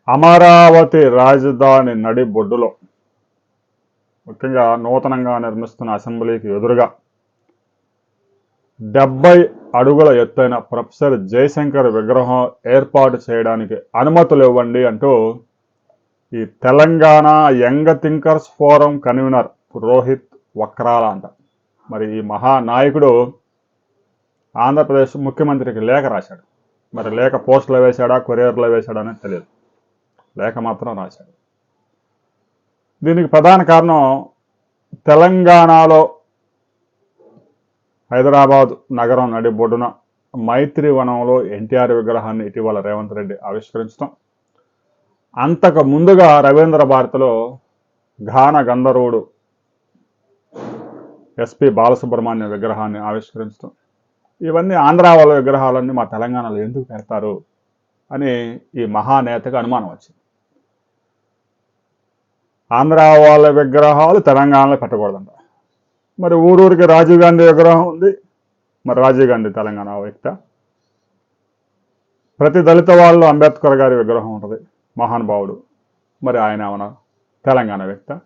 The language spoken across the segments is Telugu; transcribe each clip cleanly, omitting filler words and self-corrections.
అమరావతి రాజధాని నడిబొడ్డులో ముఖ్యంగా నూతనంగా నిర్మిస్తున్న అసెంబ్లీకి ఎదురుగా 70 అడుగుల ఎత్తైన ప్రొఫెసర్ జయశంకర్ విగ్రహం ఏర్పాటు చేయడానికి అనుమతులు ఇవ్వండి అంటూ ఈ Telangana young thinkers forum convener Rohit Vakrala అంట. మరి ఈ మహానాయకుడు ఆంధ్రప్రదేశ్ ముఖ్యమంత్రికి లేఖ రాశాడు. మరి లేఖ పోస్టులో వేశాడా, కొరియర్లో వేశాడా అనేది తెలియదు. లేఖ మాత్రం రాశాడు. దీనికి ప్రధాన కారణం తెలంగాణలో హైదరాబాద్ నగరం నడిబొడ్డున మైత్రి వనంలో ఎన్టీఆర్ విగ్రహాన్ని ఇటీవల రేవంత్ రెడ్డి ఆవిష్కరించడం, అంతకు ముందుగా రవీంద్ర భారతిలో గాన గంధర్వుడు ఎస్పి బాలసుబ్రహ్మణ్యం విగ్రహాన్ని ఆవిష్కరించడం, ఇవన్నీ ఆంధ్ర వాళ్ళ విగ్రహాలన్నీ మా తెలంగాణలో ఎందుకు పెడతారు అని ఈ మహానేతకు అనుమానం వచ్చింది. ఆంధ్ర వాళ్ళ విగ్రహాలు తెలంగాణలో పెట్టకూడదంట. మరి ఊరూరికి రాజీవ్ గాంధీ విగ్రహం ఉంది. మరి రాజీవ్ గాంధీ తెలంగాణ వ్యక్తి. ప్రతి దళిత వాళ్ళు అంబేద్కర్ గారి విగ్రహం ఉంటుంది, మహానుభావుడు. మరి ఆయన ఏమన్నా తెలంగాణ వ్యక్తి?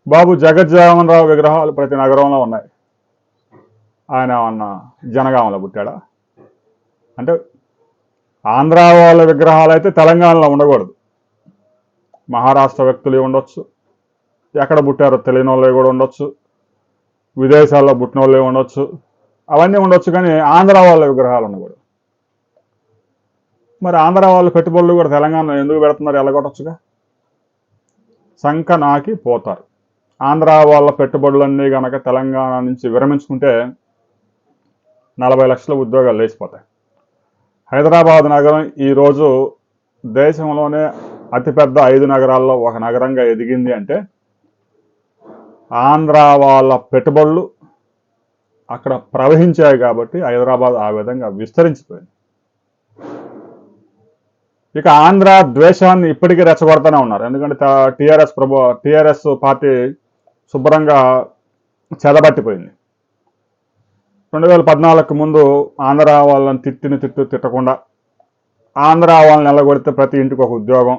బాబు జగజ్జీవన్ రావు విగ్రహాలు ప్రతి నగరంలో ఉన్నాయి. ఆయన ఏమన్నా జనగామలో పుట్టాడా? అంటే ఆంధ్ర వాళ్ళ విగ్రహాలు అయితే తెలంగాణలో ఉండకూడదు. మహారాష్ట్ర వ్యక్తులు ఉండొచ్చు, ఎక్కడ పుట్టారో తెలియని వాళ్ళు కూడా ఉండొచ్చు, విదేశాల్లో పుట్టిన వాళ్ళు ఉండొచ్చు, అవన్నీ ఉండొచ్చు. కానీ ఆంధ్ర వాళ్ళ విగ్రహాలు ఉండకూడదు. మరి ఆంధ్ర వాళ్ళ పెట్టుబడులు కూడా తెలంగాణలో ఎందుకు పెడుతున్నారు? ఎల్లగొట్టచ్చుగా. సంక నాకి పోతారు. ఆంధ్ర వాళ్ళ పెట్టుబడులన్నీ కనుక తెలంగాణ నుంచి విరమించుకుంటే 40 లక్షల ఉద్యోగాలు లేచిపోతాయి. హైదరాబాద్ నగరం ఈరోజు దేశంలోనే అతిపెద్ద 5 నగరాల్లో ఒక నగరంగా ఎదిగింది అంటే ఆంధ్ర వాళ్ళ పెట్టుబడులు అక్కడ ప్రవహించాయి కాబట్టి హైదరాబాద్ ఆ విధంగా విస్తరించిపోయింది. ఇక ఆంధ్ర ద్వేషాన్ని ఇప్పటికీ రెచ్చగొడుతూనే ఉన్నారు. ఎందుకంటే టీఆర్ఎస్ పార్టీ శుభ్రంగా చెదబట్టిపోయింది. 2014కు ముందు ఆంధ్ర వాళ్ళని తిట్టకుండా ఆంధ్ర వాళ్ళని నిలగొడితే ప్రతి ఇంటికి ఒక ఉద్యోగం,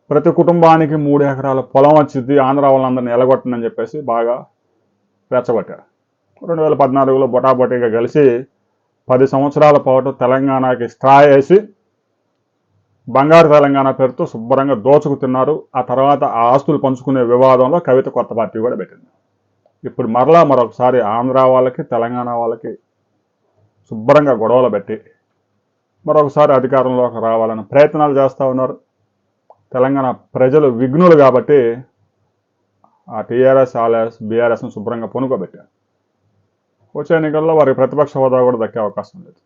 ప్రతి కుటుంబానికి 3 ఎకరాల పొలం వచ్చింది, ఆంధ్ర వాళ్ళందరినీ నిలగొట్టనని చెప్పేసి బాగా రెచ్చగొట్టారు. 2014లో బొటాబొటీగా కలిసి 10 సంవత్సరాల పాటు తెలంగాణకి స్ట్రా వేసి బంగారు తెలంగాణ పేరుతో శుభ్రంగా దోచుకు తిన్నారు. ఆ తర్వాత ఆ ఆస్తులు పంచుకునే వివాదంలో కవిత కొత్త పార్టీ కూడా పెట్టింది. ఇప్పుడు మరొకసారి ఆంధ్ర వాళ్ళకి తెలంగాణ వాళ్ళకి శుభ్రంగా గొడవలు పెట్టి మరొకసారి అధికారంలోకి రావాలని ప్రయత్నాలు చేస్తూ ఉన్నారు. తెలంగాణ ప్రజలు విఘ్నులు కాబట్టి ఆ టీఆర్ఎస్ బీఆర్ఎస్ను శుభ్రంగా పొనుకోబెట్టారు. వచ్చే ఎన్నికల్లో వారికి ప్రతిపక్ష హోదా కూడా దక్కే అవకాశం లేదు.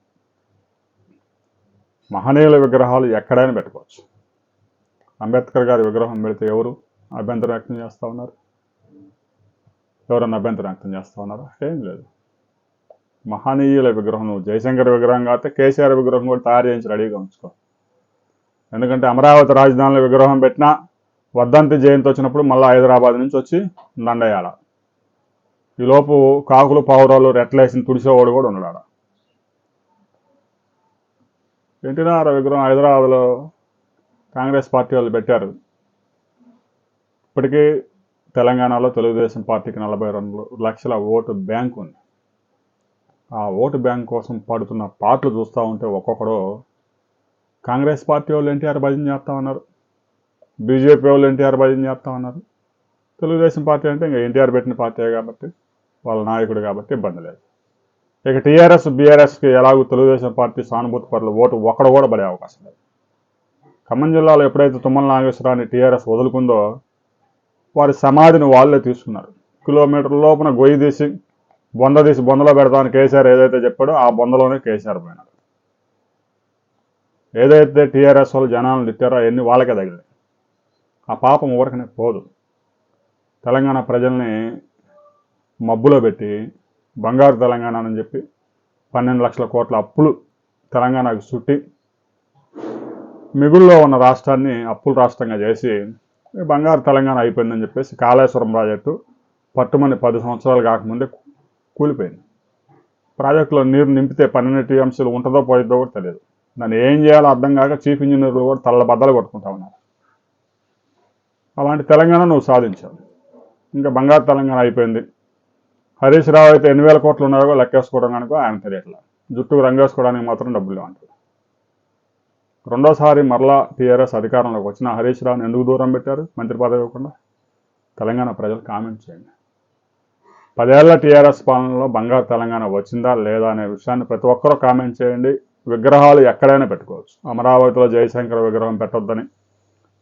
మహనీయుల విగ్రహాలు ఎక్కడైనా పెట్టుకోవచ్చు. అంబేద్కర్ గారి విగ్రహం పెడితే ఎవరు అభ్యంతరం వ్యక్తం చేస్తూ ఉన్నారు? ఎవరన్నా అభ్యంతరం వ్యక్తం చేస్తూ ఉన్నారా? ఏం లేదు. మహనీయుల విగ్రహం, నువ్వు జయశంకర్ విగ్రహం కాకపోతే కేసీఆర్ విగ్రహం కూడా తయారు చేయించి రెడీగా ఉంచుకో. ఎందుకంటే అమరావతి రాజధానిలో విగ్రహం పెట్టినా వర్ధంతి జయంతి వచ్చినప్పుడు మళ్ళీ హైదరాబాద్ నుంచి వచ్చి దండయాల. ఈలోపు కాకులు పావురాలు రెట్లేసిన తుడిసేవాడు కూడా ఉన్నాడు. ఎన్టీఆర్ విగ్రహం హైదరాబాద్లో కాంగ్రెస్ పార్టీ వాళ్ళు పెట్టారు. ఇప్పటికీ తెలంగాణలో తెలుగుదేశం పార్టీకి 42 లక్షల ఓటు బ్యాంక్ ఉంది. ఆ ఓటు బ్యాంక్ కోసం పడుతున్న పాటలు చూస్తూ ఉంటే ఒక్కొక్కడు కాంగ్రెస్ పార్టీ వాళ్ళు ఎన్టీఆర్ భజన చేస్తూ ఉన్నారు, బీజేపీ వాళ్ళు ఎన్టీఆర్ భజన చేస్తూ ఉన్నారు. తెలుగుదేశం పార్టీ అంటే ఇంకా ఎన్టీఆర్ పెట్టిన పార్టీ కాబట్టి వాళ్ళ నాయకుడు కాబట్టి ఇబ్బంది లేదు. ఇక టీఆర్ఎస్ బీఆర్ఎస్కి ఎలాగో తెలుగుదేశం పార్టీ సానుభూతి పరుల ఓటు ఒక్కడ కూడా పడే అవకాశం లేదు. ఖమ్మం జిల్లాలో ఎప్పుడైతే తుమ్మల నాగేశ్వరరావుని టీఆర్ఎస్ వదులుకుందో వారి సమాధిని వాళ్ళే తీసుకున్నారు. కిలోమీటర్ల లోపున గొయ్యి తీసి బొందలో పెడతామని కేసీఆర్ ఏదైతే చెప్పాడో ఆ బొందలోనే కేసీఆర్ పోయినారు. ఏదైతే టీఆర్ఎస్ వాళ్ళు జనాలను తిట్టారో అవన్నీ వాళ్ళకే తగిలింది. ఆ పాపం ఊరకనే పోదు. తెలంగాణ ప్రజల్ని మబ్బులో పెట్టి బంగారు తెలంగాణ అని చెప్పి 12 లక్షల కోట్ల అప్పులు తెలంగాణకు చుట్టి మిగుల్లో ఉన్న రాష్ట్రాన్ని అప్పుల రాష్ట్రంగా చేసి బంగారు తెలంగాణ అయిపోయిందని చెప్పేసి కాళేశ్వరం ప్రాజెక్టు పట్టుమని 10 సంవత్సరాలు కాకముందే కూలిపోయింది. ప్రాజెక్టులో నీరు నింపితే 12 టీఎంసీలు ఉంటుందో పోయిద్దో కూడా తెలియదు. దాన్ని ఏం చేయాలో అర్థం కాక చీఫ్ ఇంజనీర్లు కూడా తల్ల బద్దలు కొట్టుకుంటా ఉన్నారు. అలాంటి తెలంగాణ నువ్వు సాధించావు. ఇంకా బంగారు తెలంగాణ అయిపోయింది. హరీష్ రావు అయితే 8,000 కోట్లు ఉన్నారో లెక్కేసుకోవడం కనుక ఆయన తెలియట్లా. జుట్టుకు రంగేసుకోవడానికి మాత్రం డబ్బులు అంటారు. రెండోసారి మరలా టీఆర్ఎస్ అధికారంలోకి వచ్చిన హరీష్ రావుని ఎందుకు దూరం పెట్టారు మంత్రి పదవి ఇవ్వకుండా? తెలంగాణ ప్రజలు కామెంట్ చేయండి. 10 ఏళ్ల టీఆర్ఎస్ పాలనలో బంగారు తెలంగాణ వచ్చిందా లేదా అనే విషయాన్ని ప్రతి ఒక్కరూ కామెంట్ చేయండి. విగ్రహాలు ఎక్కడైనా పెట్టుకోవచ్చు. అమరావతిలో జయశంకర్ విగ్రహం పెట్టొద్దని,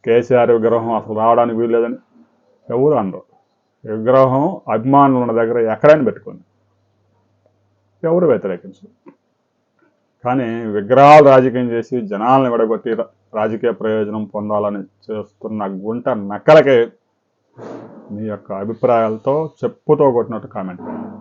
కేసీఆర్ విగ్రహం అసలు రావడానికి వీల్లేదని ఎవరు అనరు. విగ్రహం అభిమానులు ఉన్న దగ్గర ఎక్కడైనా పెట్టుకోండి, ఎవరు వ్యతిరేకించరు. కానీ విగ్రహాలు రాజకీయం చేసి జనాలను విడగొట్టి రాజకీయ ప్రయోజనం పొందాలని చేస్తున్న గుంట నక్కలకే మీ యొక్క అభిప్రాయాలతో చెప్పుతో కొట్టినట్టు కామెంట్ చేయండి.